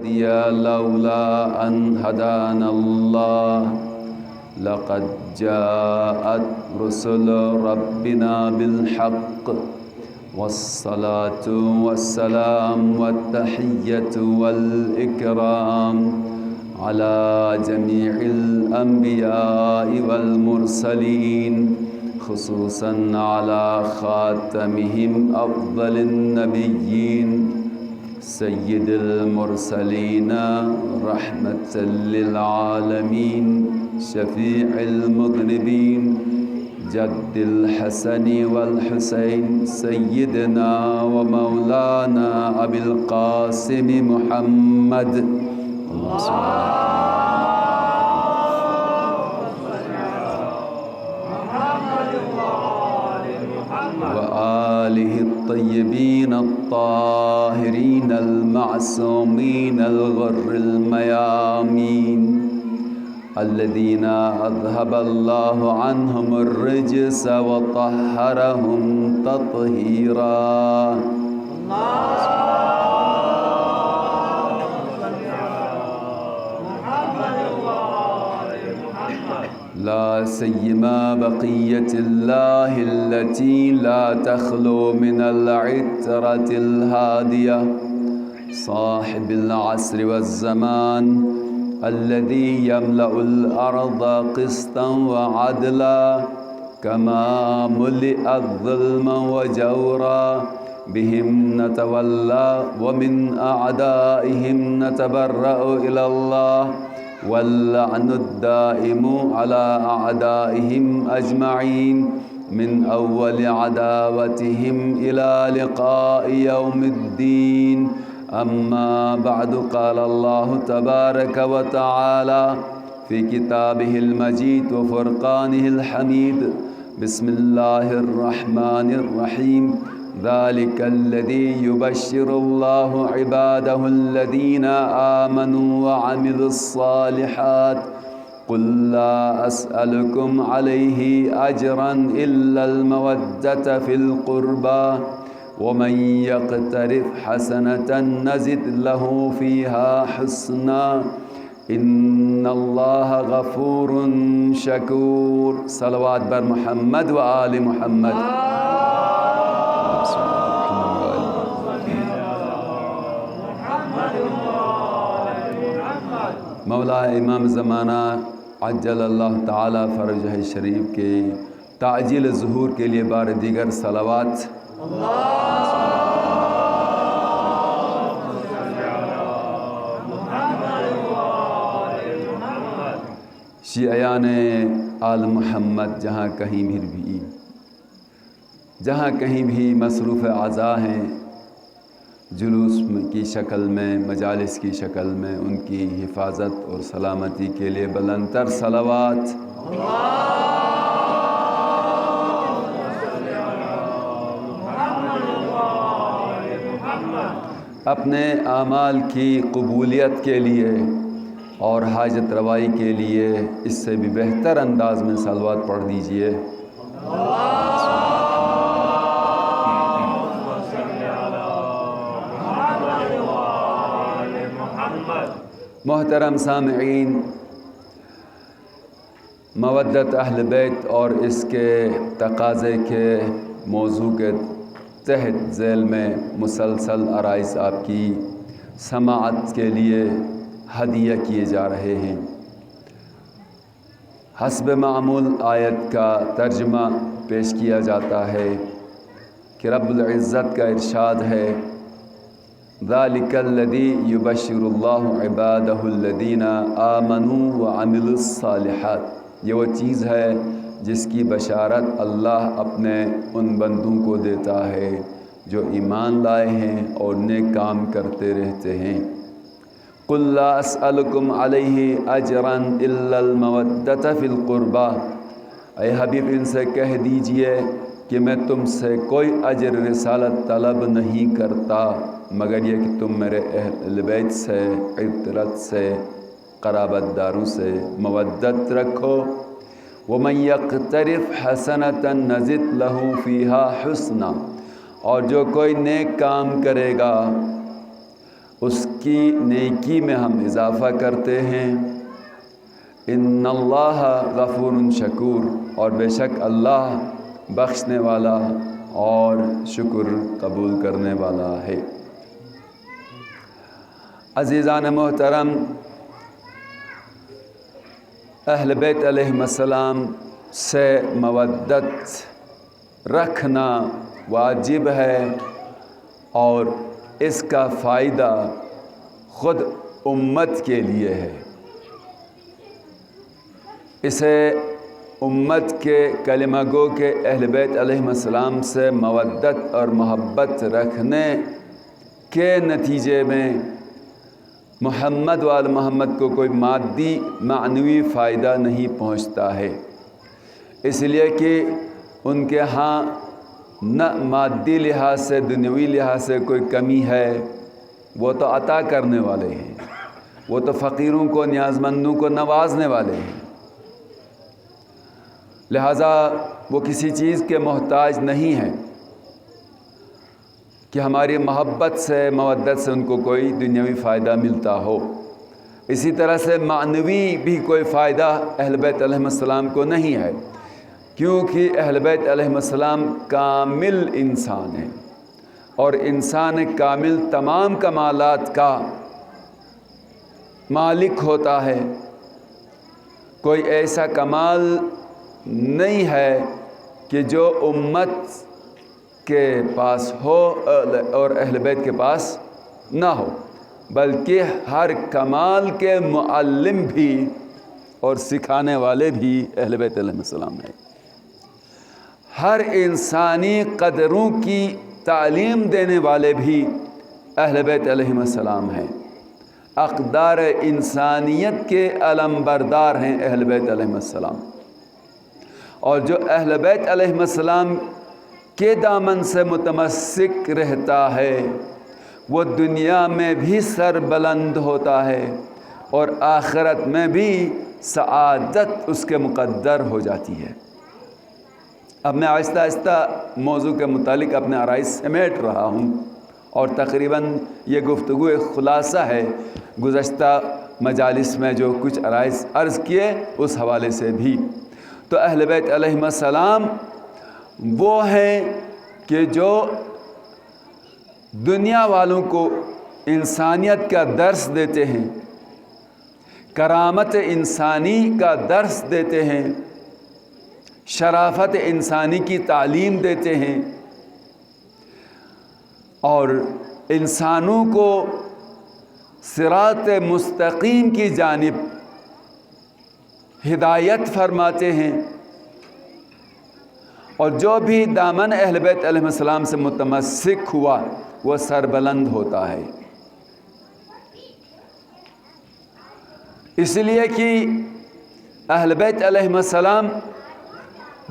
لولا أن هدانا الله لقد جاءت رسل ربنا بالحق والصلاة والسلام والتحية والإكرام على جميع الأنبياء والمرسلين خصوصا على خاتمهم أفضل النبيين سيد المرسلين رحمة للعالمين شفيع المذنبين جد الحسن والحسين سيدنا ومولانا أبي القاسم محمد وآله الطيبين الطاهرين المعصومين الغر الميامين الذين أذهب الله عنهم الرجس وطهرهم تطهيرا. لا سيما بقية الله التي لا تخلو من العترة الهادية صاحب العصر والزمان الذي يملأ الأرض قسطا وعدلا كما ملئت ظلما وجورا بهم نتولى ومن أعدائهم نتبرأ إلى الله واللعن الدائم على أعدائهم أجمعين من أول عداوتهم إلى لقاء يوم الدين. أما بعد قال الله تبارك وتعالى في كتابه المجيد وفرقانه الحميد بسم الله الرحمن الرحيم ذلك الذي يبشر الله عباده الذين آمنوا وعملوا الصالحات قل لا أسألكم عليه أجرا إلا المودة في القربى ومن يقترف حسنة نزد له فيها حسنا إن الله غفور شكور. صلوات بر محمد و آل محمد. مولا امام زمانہ عجل اللہ تعالی فرجہ شریف کے تعجیل ظہور کے لیے بار دیگر صلوات. شیعیان آل محمد جہاں کہیں بھی مصروف اعضاء ہیں، جلوس کی شکل میں، مجالس کی شکل میں، ان کی حفاظت اور سلامتی کے لیے بلند تر صلوات. اپنے اعمال کی قبولیت کے لیے اور حاجت روائی کے لیے اس سے بھی بہتر انداز میں صلوات پڑھ دیجئے. محترم سامعین، مودت اہل بیت اور اس کے تقاضے کے موضوع کے تحت ذیل میں مسلسل عرائض آپ کی سماعت کے لیے ہدیہ کیے جا رہے ہیں. حسب معمول آیت کا ترجمہ پیش کیا جاتا ہے کہ رب العزت کا ارشاد ہے ذَلِكَ الَّذِي يُبَشِّرُ اللَّهُ عِبَادَهُ الَّذِينَ آمَنُوا وَعَمِلُوا الصَّالِحَاتِ. یہ وہ چیز ہے جس کی بشارت اللہ اپنے ان بندوں کو دیتا ہے جو ایمان لائے ہیں اور نیک کام کرتے رہتے ہیں. قُلْ لَا أَسْأَلُكُمْ عَلَيْهِ أَجْرًا إِلَّا الْمَوَدَّةَ فِي الْقُرْبَى. اے حبیب ان سے کہہ دیجئے کہ میں تم سے کوئی اجر رسالت طلب نہیں کرتا مگر یہ کہ تم میرے اہل بیت سے، عطرت سے، قرابت داروں سے مودت رکھو. وَمَنْ يَقْتَرِفْ حَسَنَةً نَزِدْ لَهُ فِيهَا حُسْنًا. اور جو کوئی نیک کام کرے گا اس کی نیکی میں ہم اضافہ کرتے ہیں۔ ان اللہ غفور شکور، اور بے شک اللہ بخشنے والا اور شکر قبول کرنے والا ہے۔ عزیزان محترم، اہل بیت علیہم السلام سے مودت رکھنا واجب ہے، اور اس کا فائدہ خود امت کے لیے ہے۔ اسے امت کے کلمہ گو کے اہل بیت علیہم السلام سے مودت اور محبت رکھنے کے نتیجے میں محمد وآل محمد کو کوئی مادی معنوی فائدہ نہیں پہنچتا ہے، اس لیے کہ ان کے ہاں نہ مادی لحاظ سے دنیوی لحاظ سے کوئی کمی ہے، وہ تو عطا کرنے والے ہیں، وہ تو فقیروں کو نیاز مندوں کو نوازنے والے ہیں، لہٰذا وہ کسی چیز کے محتاج نہیں ہیں کہ ہماری محبت سے مودت سے ان کو کوئی دنیاوی فائدہ ملتا ہو۔ اسی طرح سے معنوی بھی کوئی فائدہ اہل بیت علیہم السلام کو نہیں ہے، کیونکہ اہل بیت علیہم السلام کامل انسان ہیں، اور انسان کامل تمام کمالات کا مالک ہوتا ہے۔ کوئی ایسا کمال نہیں ہے کہ جو امت کے پاس ہو اور اہل بیت کے پاس نہ ہو، بلکہ ہر کمال کے معلم بھی اور سکھانے والے بھی اہل بیت علیہ السلام ہیں۔ ہر انسانی قدروں کی تعلیم دینے والے بھی اہل بیت علیہ السلام ہیں۔ اقدار انسانیت کے علم بردار ہیں اہل بیت علیہ السلام، اور جو اہل بیت علیہ السلام کے دامن سے متمسک رہتا ہے وہ دنیا میں بھی سر بلند ہوتا ہے، اور آخرت میں بھی سعادت اس کے مقدر ہو جاتی ہے۔ اب میں آہستہ آہستہ موضوع کے متعلق اپنے آرائز سمیٹ رہا ہوں، اور تقریباً یہ گفتگو ایک خلاصہ ہے گزشتہ مجالس میں جو کچھ آرائز عرض کیے اس حوالے سے بھی۔ تو اہل بیت علیہم السلام وہ ہیں کہ جو دنیا والوں کو انسانیت کا درس دیتے ہیں، کرامت انسانی کا درس دیتے ہیں، شرافت انسانی کی تعلیم دیتے ہیں، اور انسانوں کو صراط مستقیم کی جانب ہدایت فرماتے ہیں، اور جو بھی دامن اہل بیت علیہ السلام سے متمسک ہوا وہ سربلند ہوتا ہے۔ اس لیے کہ اہل بیت علیہ السلام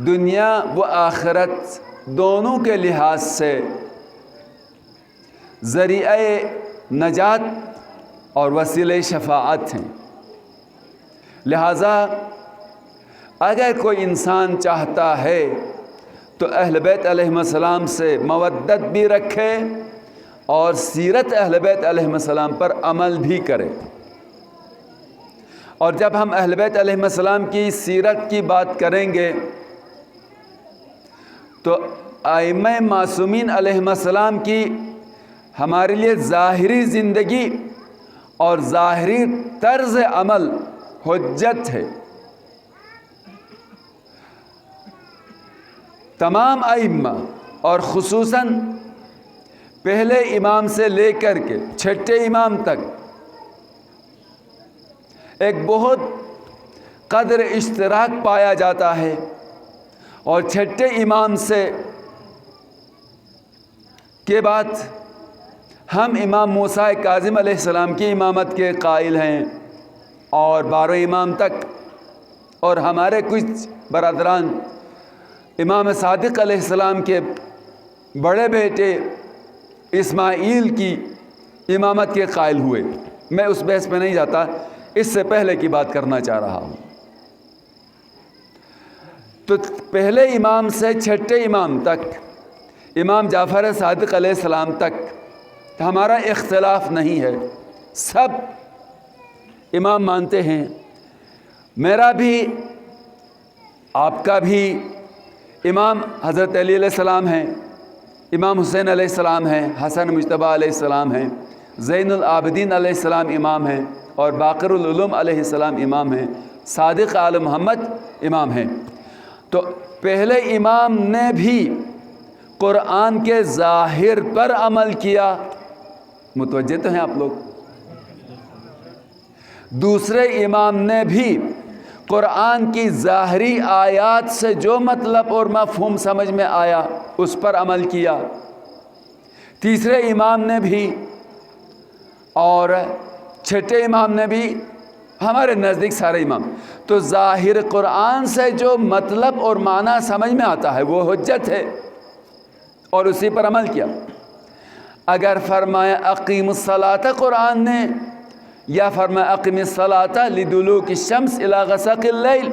دنیا و آخرت دونوں کے لحاظ سے ذریعہ نجات اور وسیلہ شفاعت ہیں۔ لہذا اگر کوئی انسان چاہتا ہے تو اہل بیت علیہ السلام سے مودت بھی رکھے اور سیرت اہل بیت علیہ السلام پر عمل بھی کرے۔ اور جب ہم اہل بیت علیہ السلام کی سیرت کی بات کریں گے تو ائمہ معصومین علیہ السلام کی ہمارے لیے ظاہری زندگی اور ظاہری طرز عمل حجت ہے۔ تمام ائمہ اور خصوصاً پہلے امام سے لے کر کے چھٹے امام تک ایک بہت قدر اشتراک پایا جاتا ہے، اور چھٹے امام سے کے بعد ہم امام موسیٰ کاظم علیہ السلام کی امامت کے قائل ہیں، اور 12 امام تک، اور ہمارے کچھ برادران امام صادق علیہ السلام کے بڑے بیٹے اسماعیل کی امامت کے قائل ہوئے۔ میں اس بحث پہ نہیں جاتا، اس سے پہلے کی بات کرنا چاہ رہا ہوں۔ تو پہلے امام سے چھٹے امام تک، امام جعفر صادق علیہ السلام تک ہمارا اختلاف نہیں ہے، سب امام مانتے ہیں، میرا بھی آپ کا بھی امام حضرت علی علیہ السلام ہیں، امام حسین علیہ السلام ہیں، حسن مجتبی علیہ السلام ہیں، زین العابدین علیہ السلام امام ہیں، اور باقر العلوم علیہ السلام امام ہیں، صادق آل محمد امام ہیں۔ تو پہلے امام نے بھی قرآن کے ظاہر پر عمل کیا، متوجہ تو ہیں آپ لوگ؟ دوسرے امام نے بھی قرآن کی ظاہری آیات سے جو مطلب اور مفہوم سمجھ میں آیا اس پر عمل کیا، تیسرے امام نے بھی اور چھٹے امام نے بھی، ہمارے نزدیک سارے امام۔ تو ظاہر قرآن سے جو مطلب اور معنی سمجھ میں آتا ہے وہ حجت ہے، اور اسی پر عمل کیا۔ اگر فرمایا اقیم الصلاۃ قرآن نے، یا فرمایا اقیم الصلاۃ لدلوک الشمس الی غسق اللیل،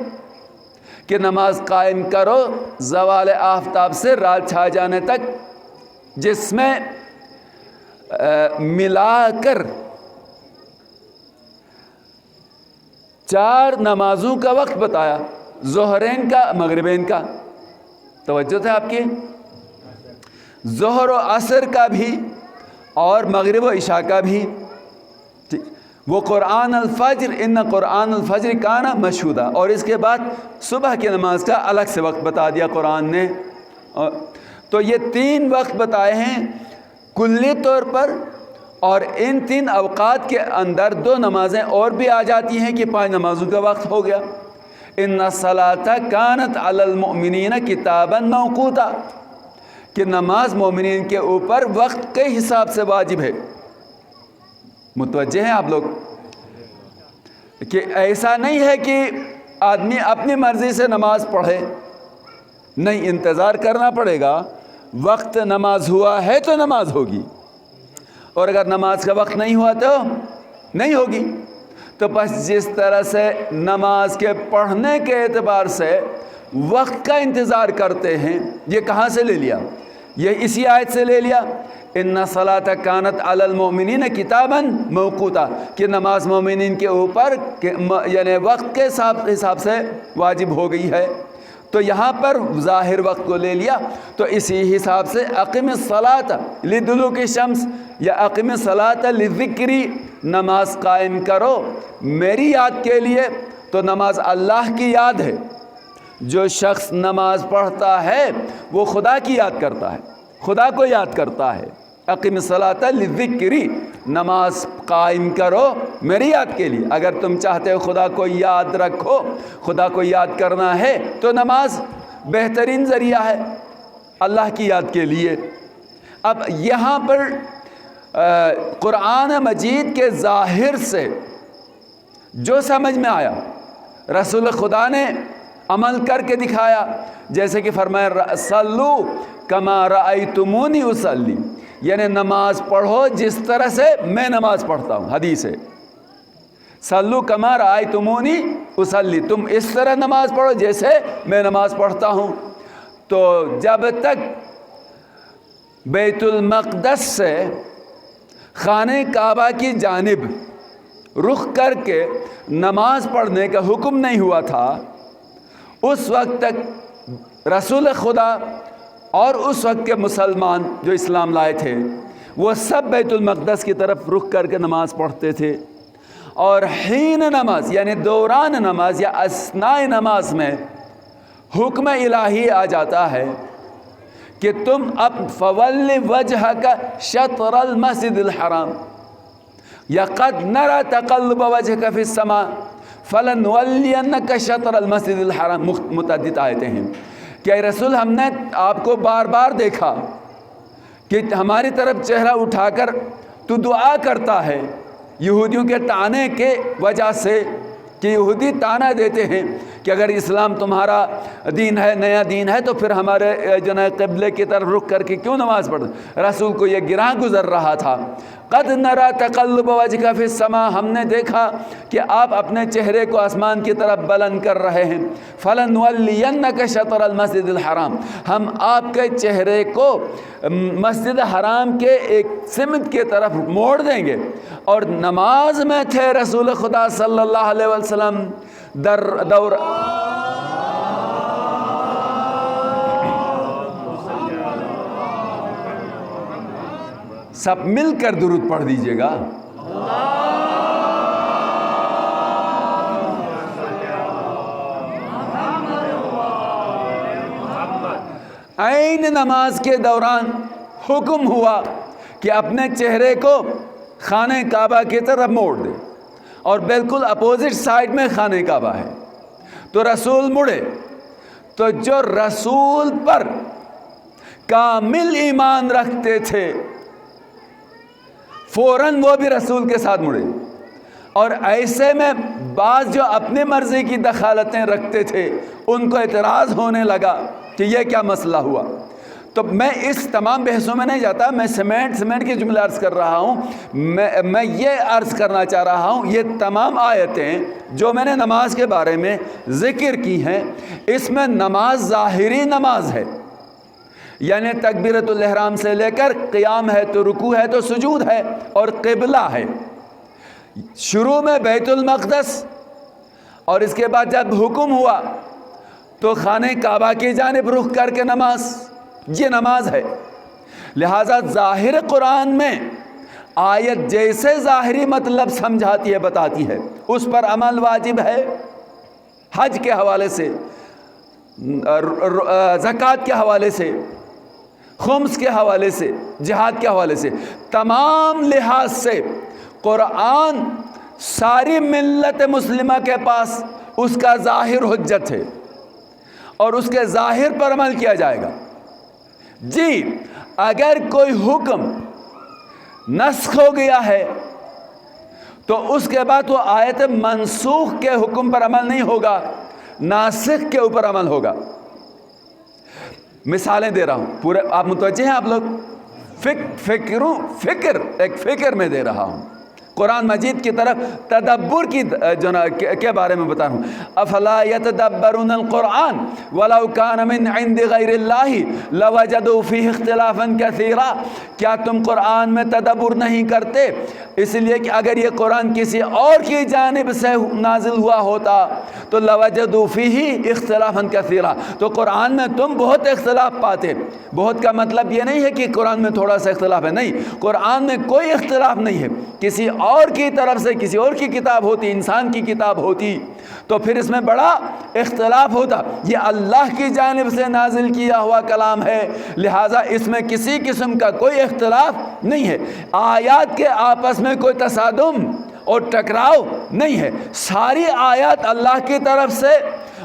کہ نماز قائم کرو زوال آفتاب سے رات چھا جانے تک، جس میں ملا کر 4 نمازوں کا وقت بتایا، ظہرین کا، مغربین کا، توجہ تھا آپ کی، ظہر و عصر کا بھی اور مغرب و عشاء کا بھی۔ وہ قرآن الفجر، ان قرآن الفجر کانا مشہودا، اور اس کے بعد صبح کی نماز کا الگ سے وقت بتا دیا قرآن نے۔ تو یہ 3 وقت بتائے ہیں کلی طور پر، اور ان 3 اوقات کے اندر 2 نمازیں اور بھی آ جاتی ہیں کہ 5 نمازوں کا وقت ہو گیا۔ ان الصلاۃ کانت علی المؤمنین کتابا موقوتا، کہ نماز مومنین کے اوپر وقت کے حساب سے واجب ہے۔ متوجہ ہیں آپ لوگ؟ کہ ایسا نہیں ہے کہ آدمی اپنی مرضی سے نماز پڑھے، نہیں، انتظار کرنا پڑے گا، وقت نماز ہوا ہے تو نماز ہوگی، اور اگر نماز کا وقت نہیں ہوا تو نہیں ہوگی۔ تو بس جس طرح سے نماز کے پڑھنے کے اعتبار سے وقت کا انتظار کرتے ہیں، یہ کہاں سے لے لیا؟ یہ اسی آیت سے لے لیا، ان الصلاۃ کانت علی المؤمنین کتابا موقوتا، کہ نماز مومنین کے اوپر یعنی وقت کے حساب سے واجب ہو گئی ہے۔ تو یہاں پر ظاہر وقت کو لے لیا، تو اسی حساب سے اقیم الصلاۃ لدلوک الشمس یا اقیم الصلاۃ للذکری، نماز قائم کرو میری یاد کے لیے۔ تو نماز اللہ کی یاد ہے، جو شخص نماز پڑھتا ہے وہ خدا کی یاد کرتا ہے، خدا کو یاد کرتا ہے۔ اقیم الصلاۃ للذکری، نماز قائم کرو میری یاد کے لیے۔ اگر تم چاہتے ہو خدا کو یاد رکھو، خدا کو یاد کرنا ہے، تو نماز بہترین ذریعہ ہے اللہ کی یاد کے لیے۔ اب یہاں پر قرآن مجید کے ظاہر سے جو سمجھ میں آیا، رسول خدا نے عمل کر کے دکھایا، جیسے کہ فرمایا صلو کما رأیتمونی اصلی، یعنی نماز پڑھو جس طرح سے میں نماز پڑھتا ہوں۔ حدیث ہے صلو کما رأیتمونی اصلی، تم اس طرح نماز پڑھو جیسے میں نماز پڑھتا ہوں۔ تو جب تک بیت المقدس سے خانہ کعبہ کی جانب رخ کر کے نماز پڑھنے کا حکم نہیں ہوا تھا، اس وقت تک رسول خدا اور اس وقت کے مسلمان جو اسلام لائے تھے وہ سب بیت المقدس کی طرف رخ کر کے نماز پڑھتے تھے۔ اور حین نماز یعنی دوران نماز یا اثناء نماز میں حکم الہی آ جاتا ہے کہ تم اب فول وجہک شطر المسجد الحرام یا قد نرى تقلب وجهك في السماء فلنولینک شطر المسجد الحرام، متعدد آیتیں ہیں کہ اے رسول ہم نے آپ کو بار بار دیکھا کہ ہماری طرف چہرہ اٹھا کر تو دعا کرتا ہے، یہودیوں کے طعنے کے وجہ سے، کہ یہودی طعنہ دیتے ہیں کہ اگر اسلام تمہارا دین ہے، نیا دین ہے، تو پھر ہمارے قبلے کی طرف رخ کر کے کیوں نماز پڑھتے؟ رسول کو یہ گراں گزر رہا تھا، قد نرا تقلب وجهک فی السماء، ہم نے دیکھا کہ آپ اپنے چہرے کو آسمان کی طرف بلند کر رہے ہیں، فلنولینک شطر المسجد الحرام، ہم آپ کے چہرے کو مسجد حرام کے ایک سمت کی طرف موڑ دیں گے۔ اور نماز میں تھے رسول خدا صلی اللہ علیہ وسلم، دور سب مل کر درود پڑھ دیجئے گا۔ عین نماز کے دوران حکم ہوا کہ اپنے چہرے کو خانہ کعبہ کی طرف موڑ دے، اور بالکل اپوزٹ سائڈ میں خانہ کعبہ ہے۔ تو رسول مڑے، تو جو رسول پر کامل ایمان رکھتے تھے فوراً وہ بھی رسول کے ساتھ مڑے، اور ایسے میں بعض جو اپنی مرضی کی دخالتیں رکھتے تھے ان کو اعتراض ہونے لگا کہ یہ کیا مسئلہ ہوا۔ تو میں اس تمام بحثوں میں نہیں جاتا، میں سمیٹ کے جملے عرض کر رہا ہوں۔ میں یہ عرض کرنا چاہ رہا ہوں، یہ تمام آیتیں جو میں نے نماز کے بارے میں ذکر کی ہیں، اس میں نماز ظاہری نماز ہے، یعنی تکبیرۃ الاحرام سے لے کر قیام ہے تو رکوع ہے تو سجود ہے اور قبلہ ہے۔ شروع میں بیت المقدس، اور اس کے بعد جب حکم ہوا تو خانہ کعبہ کی جانب رخ کر کے نماز، یہ نماز ہے۔ لہذا ظاہر قرآن میں آیت جیسے ظاہری مطلب سمجھاتی ہے، بتاتی ہے، اس پر عمل واجب ہے۔ حج کے حوالے سے، زکوٰۃ کے حوالے سے، خمس کے حوالے سے، جہاد کے حوالے سے، تمام لحاظ سے قرآن ساری ملت مسلمہ کے پاس اس کا ظاہر حجت ہے، اور اس کے ظاہر پر عمل کیا جائے گا۔ جی اگر کوئی حکم نسخ ہو گیا ہے تو اس کے بعد وہ آیت منسوخ کے حکم پر عمل نہیں ہوگا، ناسخ کے اوپر عمل ہوگا۔ مثالیں دے رہا ہوں، پورے آپ متوجہ ہیں، آپ لوگ ایک فکر میں دے رہا ہوں، قرآن مجید کی طرف تدبر کی کے بارے میں بتا رہا ہوں۔ افلا یتدبرون القرآن ولو کان من عند غیر اللہ لوجدوا فیہ اختلافا کثیرا، کیا تم قرآن میں تدبر نہیں کرتے؟ اس لیے کہ اگر یہ قرآن کسی اور کی جانب سے نازل ہوا ہوتا تو لوجدوا فیہ اختلافا کثیرا، تو قرآن میں تم بہت اختلاف پاتے۔ بہت کا مطلب یہ نہیں ہے کہ قرآن میں تھوڑا سا اختلاف ہے، نہیں، قرآن میں کوئی اختلاف نہیں ہے۔ کسی اور کی طرف سے کسی اور کی کتاب ہوتی، انسان کی کتاب ہوتی، تو پھر اس میں بڑا اختلاف ہوتا۔ یہ اللہ کی جانب سے نازل کیا ہوا کلام ہے، لہٰذا اس میں کسی قسم کا کوئی اختلاف نہیں ہے۔ آیات کے آپس میں کوئی تصادم اور ٹکراؤ نہیں ہے، ساری آیات اللہ کی طرف سے،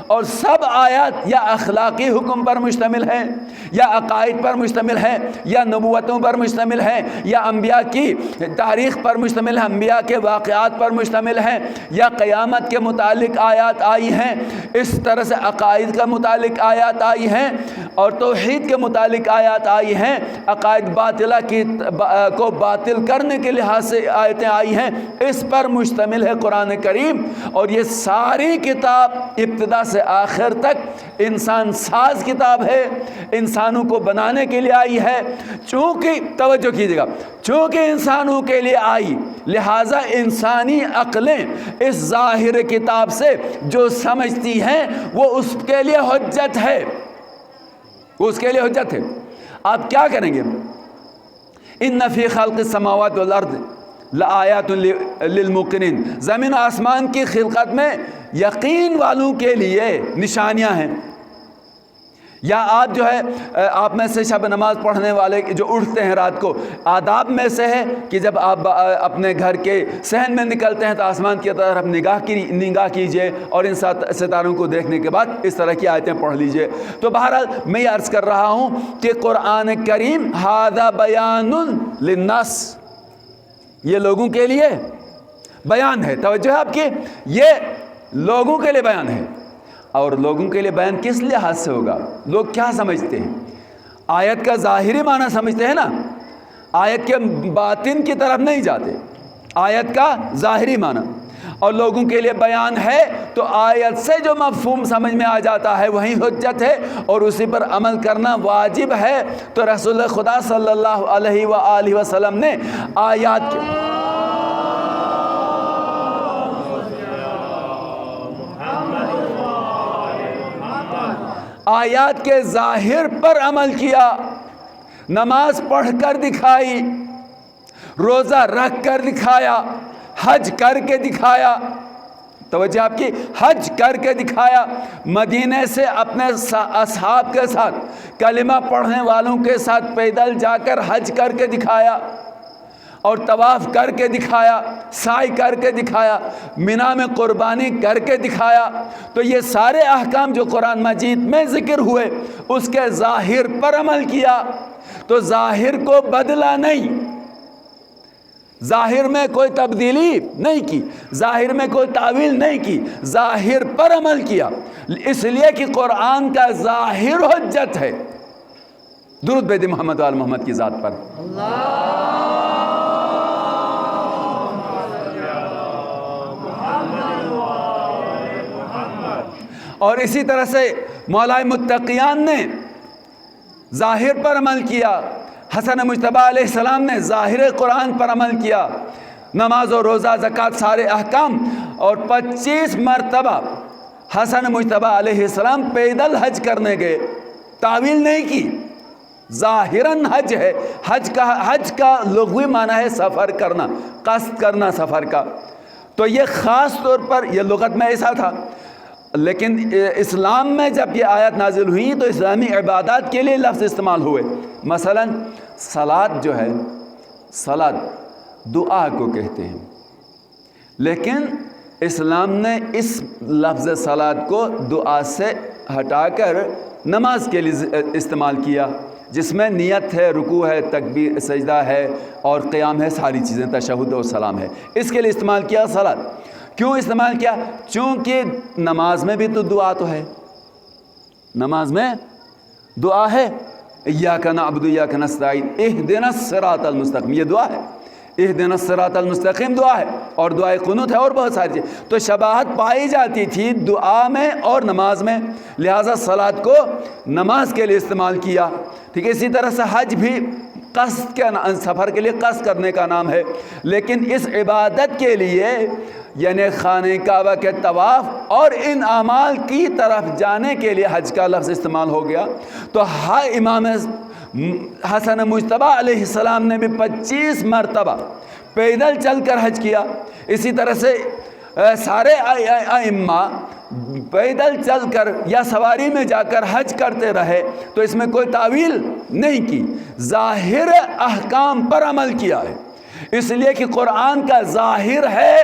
اور سب آیات یا اخلاقی حکم پر مشتمل ہیں، یا عقائد پر مشتمل ہیں، یا نبوتوں پر مشتمل ہیں، یا انبیاء کی تاریخ پر مشتمل ہیں، انبیاء کے واقعات پر مشتمل ہیں، یا قیامت کے متعلق آیات آئی ہیں، اس طرح سے عقائد کے متعلق آیات آئی ہیں، اور توحید کے متعلق آیات آئی ہیں، عقائد باطلہ کو باطل کرنے کے لحاظ سے آیتیں آئی ہیں، اس پر مشتمل ہے قرآن کریم۔ اور یہ ساری کتاب ابتدا سے آخر تک انسان ساز کتاب ہے، انسانوں کو بنانے کے لیے آئی ہے۔ چونکہ توجہ کیجیے گا، چونکہ انسانوں کے لیے آئی، لہٰذا انسانی عقلیں اس ظاہر کتاب سے جو سمجھتی ہیں وہ اس کے لیے حجت ہے، وہ اس کے لیے حجت ہے۔ آپ کیا کریں گے؟ ان فی خلق السماوات والارض لآیات للموقنین، زمین و آسمان کی خلقت میں یقین والوں کے لیے نشانیاں ہیں۔ یا آپ جو ہے، آپ میں سے شب نماز پڑھنے والے جو اٹھتے ہیں رات کو، آداب میں سے ہے کہ جب آپ اپنے گھر کے صحن میں نکلتے ہیں تو آسمان کی طرف نگاہ کیجئے، اور ان ستاروں کو دیکھنے کے بعد اس طرح کی آیتیں پڑھ لیجئے۔ تو بہرحال میں یہ عرض کر رہا ہوں کہ قرآن کریم ھذا بیان للناس، یہ لوگوں کے لیے بیان ہے۔ توجہ ہے آپ کی، یہ لوگوں کے لیے بیان ہے۔ اور لوگوں کے لیے بیان کس لحاظ سے ہوگا؟ لوگ کیا سمجھتے ہیں؟ آیت کا ظاہری معنی سمجھتے ہیں نا، آیت کے باطن کی طرف نہیں جاتے، آیت کا ظاہری معنی اور لوگوں کے لیے بیان ہے، تو آیت سے جو مفہوم سمجھ میں آ جاتا ہے وہی حجت ہے اور اسی پر عمل کرنا واجب ہے۔ تو رسول خدا صلی اللہ علیہ وآلہ وسلم نے آیات کے ظاہر پر عمل کیا، نماز پڑھ کر دکھائی، روزہ رکھ کر دکھایا، حج کر کے دکھایا، توجہ آپ کی، حج کر کے دکھایا، مدینے سے اپنے اصحاب کے ساتھ، کلمہ پڑھنے والوں کے ساتھ پیدل جا کر حج کر کے دکھایا اور طواف کر کے دکھایا، سعی کر کے دکھایا، مینا میں قربانی کر کے دکھایا۔ تو یہ سارے احکام جو قرآن مجید میں ذکر ہوئے اس کے ظاہر پر عمل کیا، تو ظاہر کو بدلا نہیں، ظاہر میں کوئی تبدیلی نہیں کی، ظاہر میں کوئی تعویل نہیں کی، ظاہر پر عمل کیا، اس لیے کہ قرآن کا ظاہر حجت ہے۔ درود بھیجیں محمد وآل محمد کی ذات پر۔ اور اسی طرح سے مولائے متقیان نے ظاہر پر عمل کیا، حسن مجتبیٰ علیہ السلام نے ظاہر قرآن پر عمل کیا، نماز و روزہ زکوٰۃ سارے احکام، اور 25 مرتبہ حسن مجتبیٰ علیہ السلام پیدل حج کرنے گئے، تعویل نہیں کی، ظاہراً حج ہے۔ حج کا لغوی معنی ہے سفر کرنا، قصد کرنا سفر کا، تو یہ خاص طور پر یہ لغت میں ایسا تھا، لیکن اسلام میں جب یہ آیت نازل ہوئی تو اسلامی عبادات کے لیے لفظ استعمال ہوئے۔ مثلا صلاۃ جو ہے، صلاۃ دعا کو کہتے ہیں، لیکن اسلام نے اس لفظ صلاۃ کو دعا سے ہٹا کر نماز کے لیے استعمال کیا، جس میں نیت ہے، رکوع ہے، تکبیر، سجدہ ہے اور قیام ہے، ساری چیزیں، تشہد اور سلام ہے، اس کے لیے استعمال کیا صلاۃ۔ کیوں استعمال کیا؟ چونکہ نماز میں بھی تو دعا تو ہے، نماز میں دعا ہے، ایاک نعبد و ایاک نستعین اہدنا الصراط المستقیم، یہ دعا ہے، اہدنا الصراط المستقیم دعا ہے، اور دعائے قنوت ہے اور بہت ساری چیزیں، تو شباہت پائی جاتی تھی دعا میں اور نماز میں، لہٰذا صلاۃ کو نماز کے لیے استعمال کیا۔ ٹھیک ہے، اسی طرح سے حج بھی قصد کے سفر کے لیے قصد کرنے کا نام ہے، لیکن اس عبادت کے لیے یعنی خانہ کعبہ کے طواف اور ان اعمال کی طرف جانے کے لیے حج کا لفظ استعمال ہو گیا۔ تو امام حسن مجتبیٰ علیہ السلام نے بھی 25 مرتبہ پیدل چل کر حج کیا، اسی طرح سے سارے ائمہ پیدل چل کر یا سواری میں جا کر حج کرتے رہے، تو اس میں کوئی تعویل نہیں کی، ظاہر احکام پر عمل کیا ہے، اس لیے کہ قرآن کا ظاہر ہے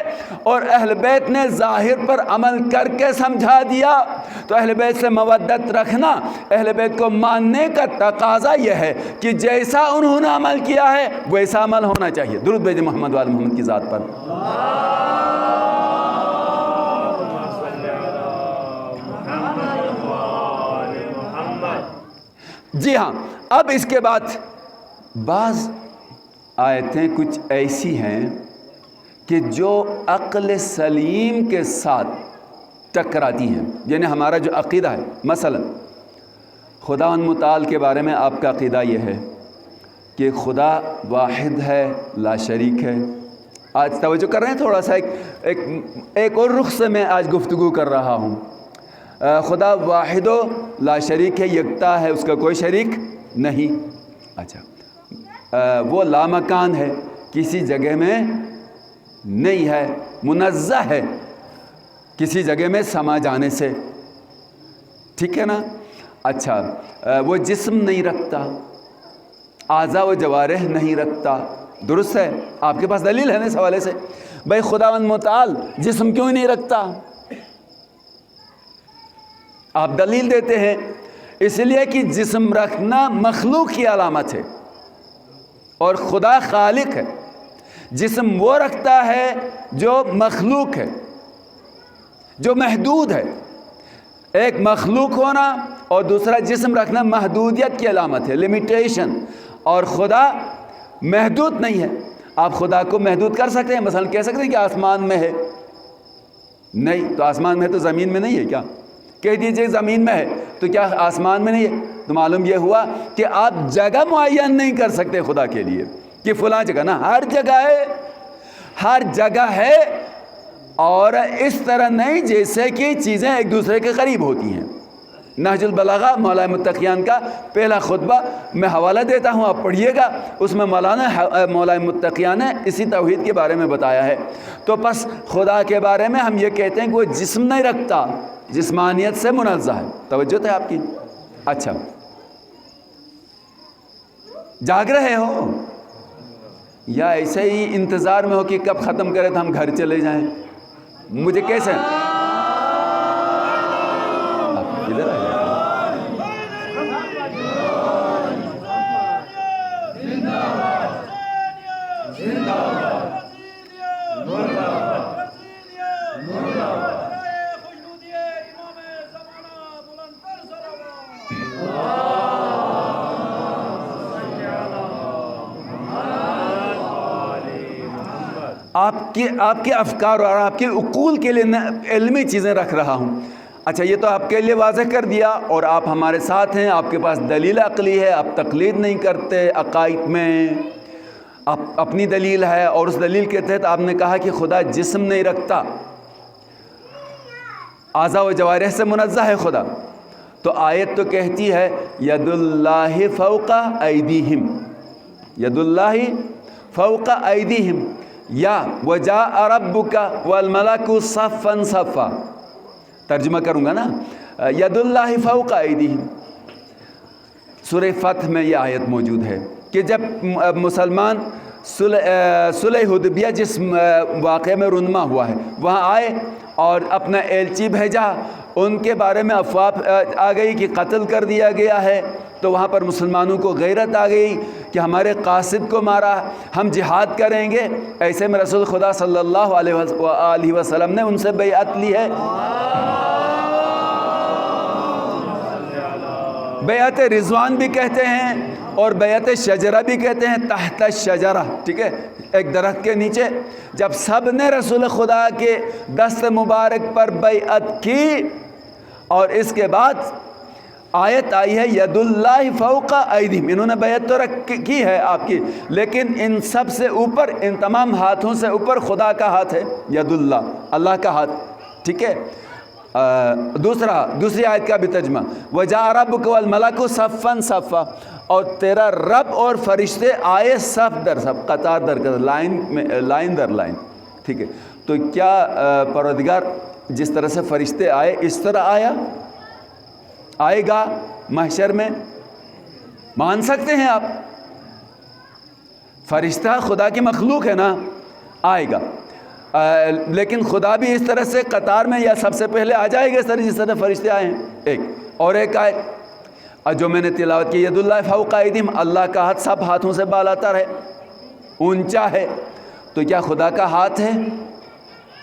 اور اہل بیت نے ظاہر پر عمل کر کے سمجھا دیا۔ تو اہل بیت سے مودت رکھنا، اہل بیت کو ماننے کا تقاضا یہ ہے کہ جیسا انہوں نے عمل کیا ہے ویسا عمل ہونا چاہیے۔ درود بھیجیں محمد وآل محمد کی ذات پر۔ جی ہاں، اب اس کے بعد بعض آیتیں کچھ ایسی ہیں کہ جو عقل سلیم کے ساتھ ٹکراتی ہیں، یعنی ہمارا جو عقیدہ ہے، مثلا خداوند متعال کے بارے میں آپ کا عقیدہ یہ ہے کہ خدا واحد ہے، لا شریک ہے۔ آج توجہ کر رہے ہیں، تھوڑا سا ایک اور رخ سے میں آج گفتگو کر رہا ہوں۔ خدا واحد و لا شریک ہے، یکتا ہے، اس کا کوئی شریک نہیں۔ اچھا، وہ لامکان ہے، کسی جگہ میں نہیں ہے، منزہ ہے کسی جگہ میں سما جانے سے، ٹھیک ہے نا۔ اچھا، وہ جسم نہیں رکھتا، اعضاء و جوارح نہیں رکھتا، درست ہے، آپ کے پاس دلیل ہے نا اس حوالے سے؟ بھائی خداوند متعال جسم کیوں نہیں رکھتا؟ آپ دلیل دیتے ہیں اس لیے کہ جسم رکھنا مخلوق کی علامت ہے اور خدا خالق ہے، جسم وہ رکھتا ہے جو مخلوق ہے، جو محدود ہے۔ ایک مخلوق ہونا اور دوسرا جسم رکھنا محدودیت کی علامت ہے، لمیٹیشن، اور خدا محدود نہیں ہے. آپ خدا کو محدود کر سکتے ہیں؟ مثلا کہہ سکتے ہیں کہ آسمان میں ہے. نہیں، تو آسمان میں ہے تو زمین میں نہیں ہے کیا؟ کہہ دیجئے زمین میں ہے تو کیا آسمان میں نہیں ہے؟ تو معلوم یہ ہوا کہ آپ جگہ معین نہیں کر سکتے خدا کے لیے کہ فلاں جگہ. نا، ہر جگہ ہے، ہر جگہ ہے. اور اس طرح نہیں جیسے کہ چیزیں ایک دوسرے کے قریب ہوتی ہیں. نہج البلاغہ مولانا متقیان کا پہلا خطبہ میں حوالہ دیتا ہوں، آپ پڑھیے گا. اس میں مولانا متقیان نے اسی توحید کے بارے میں بتایا ہے. تو پس خدا کے بارے میں ہم یہ کہتے ہیں کہ وہ جسم نہیں رکھتا، جسمانیت سے منزہ ہے. توجہ ہے آپ کی؟ اچھا، جاگ رہے ہو یا ایسے ہی انتظار میں ہو کہ کب ختم کرے تو ہم گھر چلے جائیں؟ مجھے کیسے ادھر آ جائیں. آپ کے افکار اور آپ کے عقول کے لیے علمی چیزیں رکھ رہا ہوں. اچھا، یہ تو آپ کے لیے واضح کر دیا اور آپ ہمارے ساتھ ہیں. آپ کے پاس دلیل عقلی ہے، آپ تقلید نہیں کرتے عقائد میں. آپ اپنی دلیل ہے اور اس دلیل کے تحت آپ نے کہا کہ خدا جسم نہیں رکھتا، اعضاء و جوارح سے منزہ ہے خدا. تو آیت تو کہتی ہے ید اللہ فوق ایدیہم، ید اللہ فوق ایدیہم، یا وجاء ربک والملک صفا صفا. ترجمہ کروں گا نا، ید اللہ فوق ایدیہم. سورہ فتح میں یہ آیت موجود ہے کہ جب مسلمان صلح حدیبیہ جس واقعے میں رونما ہوا ہے وہاں آئے اور اپنا ایلچی بھیجا، ان کے بارے میں افواہ آ گئی کہ قتل کر دیا گیا ہے. تو وہاں پر مسلمانوں کو غیرت آ گئی کہ ہمارے قاصد کو مارا، ہم جہاد کریں گے. ایسے میں رسول خدا صلی اللہ علیہ وسلم نے ان سے بیعت لی ہے. بیعت رضوان بھی کہتے ہیں اور بیعت شجرہ بھی کہتے ہیں، تحت الشجرہ. ٹھیک ہے، ایک درخت کے نیچے جب سب نے رسول خدا کے دست مبارک پر بیعت کی اور اس کے بعد آیت آئی ہے ید اللہ فوق ایدیہم. انہوں نے بیعت تو کی ہے آپ کی، لیکن ان سب سے اوپر، ان تمام ہاتھوں سے اوپر خدا کا ہاتھ ہے، ید اللہ، اللہ کا ہاتھ. ٹھیک ہے. دوسری آیت کا بھی ترجمہ وجاء ربک والملک صفا صفا، اور تیرا رب اور فرشتے آئے صف در صف، قطار در قطار، لائن در لائن. ٹھیک ہے. تو کیا پروردگار جس طرح سے فرشتے آئے اس طرح آئے گا محشر میں؟ مان سکتے ہیں آپ؟ فرشتہ خدا کی مخلوق ہے نا، آئے گا. لیکن خدا بھی اس طرح سے قطار میں یا سب سے پہلے آ جائے گا اس طرح جس طرح فرشتے آئے ہیں. ایک اور ایک آیت جو میں نے تلاوت کی، ید اللہ فوق ایدیہم، اللہ کا ہاتھ سب ہاتھوں سے بالاتر ہے، اونچا ہے. تو کیا خدا کا ہاتھ ہے؟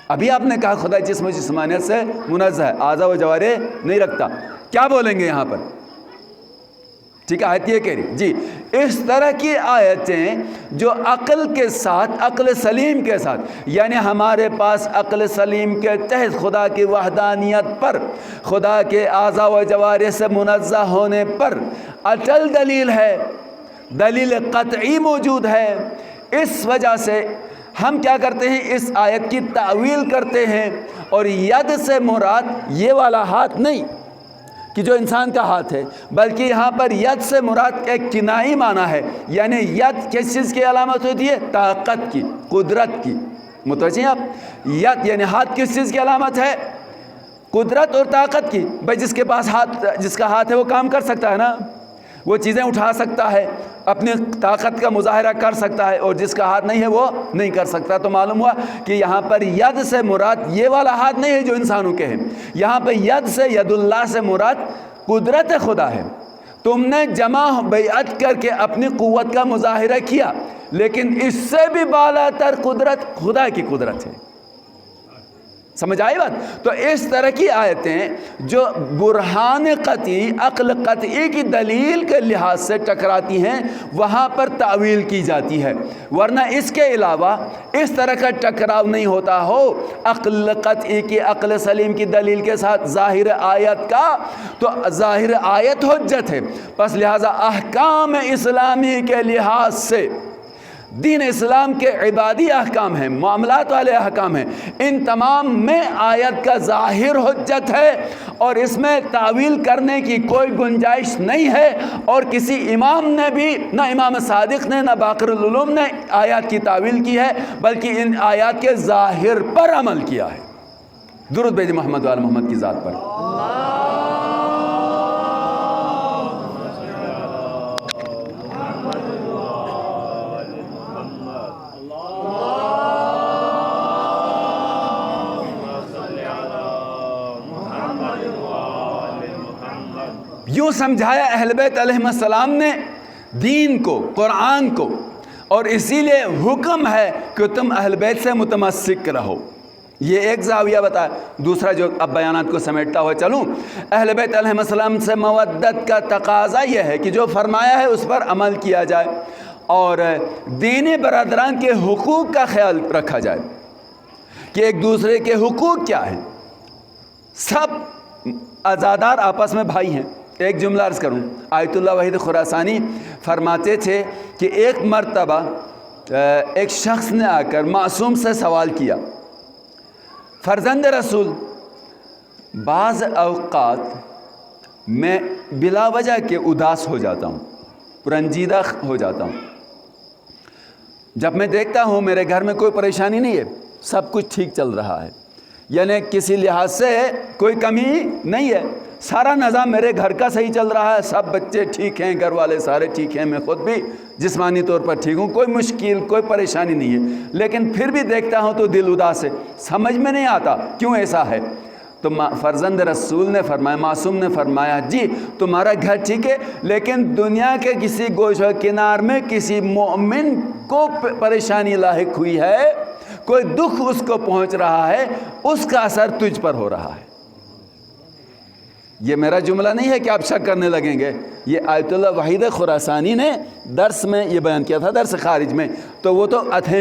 ابھی آپ نے کہا خدا جسم و جسمانیت سے منزہ ہے، اعضاء و جوارح نہیں رکھتا. کیا بولیں گے یہاں پر؟ ٹھیک ہے، آیت یہ کہہ رہی جی اس طرح کی آیتیں جو عقل کے ساتھ، عقل سلیم کے ساتھ، یعنی ہمارے پاس عقل سلیم کے تحت خدا کی وحدانیت پر، خدا کے اعضاء و جوارح سے منزہ ہونے پر اٹل دلیل ہے، دلیل قطعی موجود ہے. اس وجہ سے ہم کیا کرتے ہیں، اس آیت کی تعویل کرتے ہیں اور ید سے مراد یہ والا ہاتھ نہیں کہ جو انسان کا ہاتھ ہے، بلکہ یہاں پر ید سے مراد ایک کنائی معنی ہے. یعنی ید کس چیز کی علامت ہوتی ہے؟ طاقت کی، قدرت کی. متوجہ ہیں آپ؟ ید یعنی ہاتھ کس چیز کی علامت ہے؟ قدرت اور طاقت کی. بھائی جس کے پاس ہاتھ، جس کا ہاتھ ہے وہ کام کر سکتا ہے نا، وہ چیزیں اٹھا سکتا ہے، اپنی طاقت کا مظاہرہ کر سکتا ہے، اور جس کا ہاتھ نہیں ہے وہ نہیں کر سکتا. تو معلوم ہوا کہ یہاں پر ید سے مراد یہ والا ہاتھ نہیں ہے جو انسانوں کے ہیں. یہاں پہ ید سے، ید اللہ سے مراد قدرت خدا ہے. تم نے جمع بیعت کر کے اپنی قوت کا مظاہرہ کیا، لیکن اس سے بھی بالا تر قدرت خدا کی قدرت ہے. سمجھ آئی بات؟ تو اس طرح کی آیتیں جو برہان قطعی، عقل قطعی کی دلیل کے لحاظ سے ٹکراتی ہیں، وہاں پر تعویل کی جاتی ہے، ورنہ اس کے علاوہ اس طرح کا ٹکراؤ نہیں ہوتا ہو عقل قطعی کی، عقل سلیم کی دلیل کے ساتھ ظاہر آیت کا، تو ظاہر آیت حجت ہے، پس لہٰذا احکام اسلامی کے لحاظ سے دین اسلام کے عبادی احکام ہیں، معاملات والے احکام ہیں، ان تمام میں آیت کا ظاہر حجت ہے، اور اس میں تعویل کرنے کی کوئی گنجائش نہیں ہے، اور کسی امام نے بھی، نہ امام صادق نے، نہ باقر العلوم نے آیات کی تعویل کی ہے، بلکہ ان آیات کے ظاہر پر عمل کیا ہے۔ درود بھیجیں محمد وآل محمد کی ذات پر۔ یوں سمجھایا اہل بیت علیہ السلام نے دین کو، قرآن کو، اور اسی لیے حکم ہے کہ تم اہل بیت سے متمسک رہو۔ یہ ایک زاویہ بتایا۔ دوسرا جو اب بیانات کو سمیٹتا ہوا چلوں، اہل بیت علیہ السلام سے مودت کا تقاضا یہ ہے کہ جو فرمایا ہے اس پر عمل کیا جائے، اور دینی برادران کے حقوق کا خیال رکھا جائے کہ ایک دوسرے کے حقوق کیا ہیں۔ سب عزادار آپس میں بھائی ہیں۔ ایک جملہ عرض کروں، آیت اللہ وحید خراسانی فرماتے تھے کہ ایک مرتبہ ایک شخص نے آ کر معصوم سے سوال کیا، فرزند رسول، بعض اوقات میں بلا وجہ کے اداس ہو جاتا ہوں، رنجیدہ ہو جاتا ہوں، جب میں دیکھتا ہوں میرے گھر میں کوئی پریشانی نہیں ہے، سب کچھ ٹھیک چل رہا ہے، یعنی کسی لحاظ سے کوئی کمی نہیں ہے، سارا نظام میرے گھر کا صحیح چل رہا ہے، سب بچے ٹھیک ہیں، گھر والے سارے ٹھیک ہیں، میں خود بھی جسمانی طور پر ٹھیک ہوں، کوئی مشکل کوئی پریشانی نہیں ہے، لیکن پھر بھی دیکھتا ہوں تو دل اداس ہے، سمجھ میں نہیں آتا کیوں ایسا ہے۔ تو فرزند رسول نے فرمایا، معصوم نے فرمایا، جی تمہارا گھر ٹھیک ہے، لیکن دنیا کے کسی گوشہ کنار میں کسی مومن کو پریشانی لاحق ہوئی ہے، کوئی دکھ اس کو پہنچ رہا ہے، اس کا اثر تجھ پر ہو رہا ہے۔ یہ میرا جملہ نہیں ہے کہ آپ شک کرنے لگیں گے، یہ آیت اللہ وحید خراسانی نے درس میں یہ بیان کیا تھا، درس خارج میں، تو وہ تو